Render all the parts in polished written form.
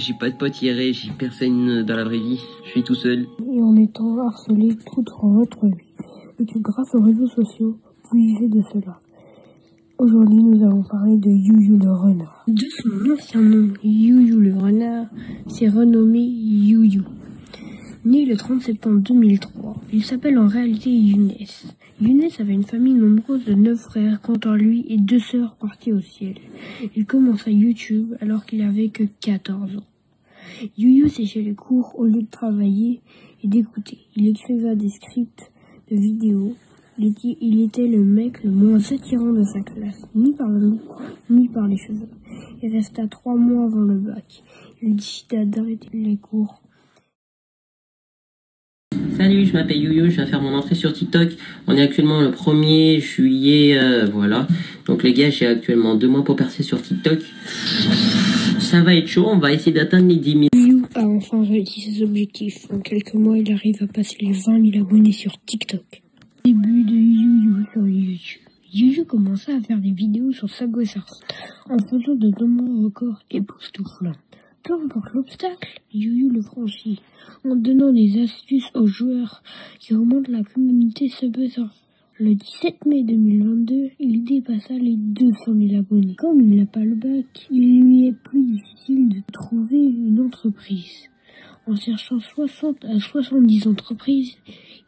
j'ai pas de pote IRL, j'ai personne dans la vraie vie, je suis tout seul. Et en étant harcelé tout au long de votre vie, et que grâce aux réseaux sociaux, vous vivez de cela. Aujourd'hui, nous allons parler de Youyou le renard. De son ancien nom, Youyou le renard, s'est renommé Youyou. Né le 30 septembre 2003, il s'appelle en réalité Younes. Younes avait une famille nombreuse de 9 frères, comptant lui et 2 sœurs parties au ciel. Il commença YouTube alors qu'il avait que 14 ans. Youyou séchait les cours au lieu de travailler et d'écouter. Il écrivait des scripts de vidéos. Il était le mec le moins attirant de sa classe, ni par le look, ni par les cheveux. Il resta 3 mois avant le bac. Il décida d'arrêter les cours. Salut, je m'appelle Youyou, je viens faire mon entrée sur TikTok. On est actuellement le 1er juillet, voilà. Donc les gars, j'ai actuellement 2 mois pour percer sur TikTok. Ça va être chaud, on va essayer d'atteindre les 10 000. Youyou a enfin réussi ses objectifs. En quelques mois, il arrive à passer les 20 000 abonnés sur TikTok. Début de Youyou sur YouTube. Youyou commença à faire des vidéos sur Subway Surfers en faisant de nombreux records époustouflants. Peu importe l'obstacle, Youyou le franchit en donnant des astuces aux joueurs qui augmentent la communauté Subway Surfers. Le 17 mai 2022, il dépassa les 200 000 abonnés. Comme il n'a pas le bac, il lui est plus difficile de trouver une entreprise. En cherchant 60 à 70 entreprises,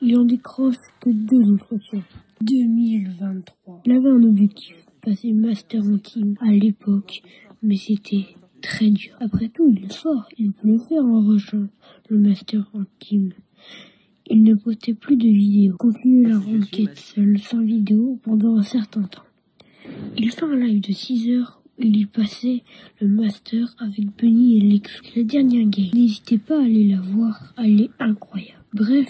il en décroche que 2 entretiens. 2023. Il avait un objectif, passer master en team à l'époque, mais c'était très dur. Après tout, il est fort, il peut le faire en rejoignant le master en team. Il ne postait plus de vidéos, continue la requête seul, sans vidéo, pendant un certain temps. Il fait un live de 6 heures où il passait le master avec Bunny et Lex. La dernière game, n'hésitez pas à aller la voir, elle est incroyable. Bref,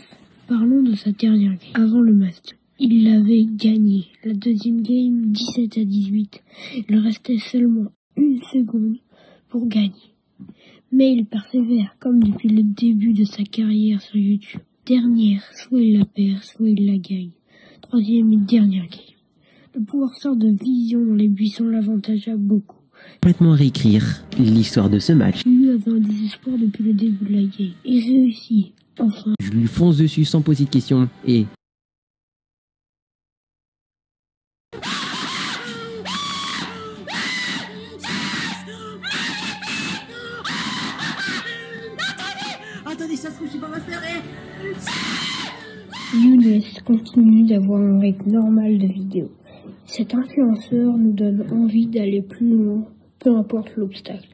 parlons de sa dernière game, avant le master. Il l'avait gagné. La deuxième game, 17 à 18. Il restait seulement 1 seconde pour gagner. Mais il persévère, comme depuis le début de sa carrière sur YouTube. Dernière, soit il la perd, soit il la gagne. Troisième et dernière game. Le pouvoir sort de vision dans les buissons l'avantagea beaucoup. Complètement réécrire l'histoire de ce match. Youyou avait un désespoir depuis le début de la game. Et réussit, enfin. Je lui fonce dessus sans poser de questions et... Attendez, ça se trouve, je suis pas master. Younes continue d'avoir un rythme normal de vidéos. Cet influenceur nous donne envie d'aller plus loin, peu importe l'obstacle.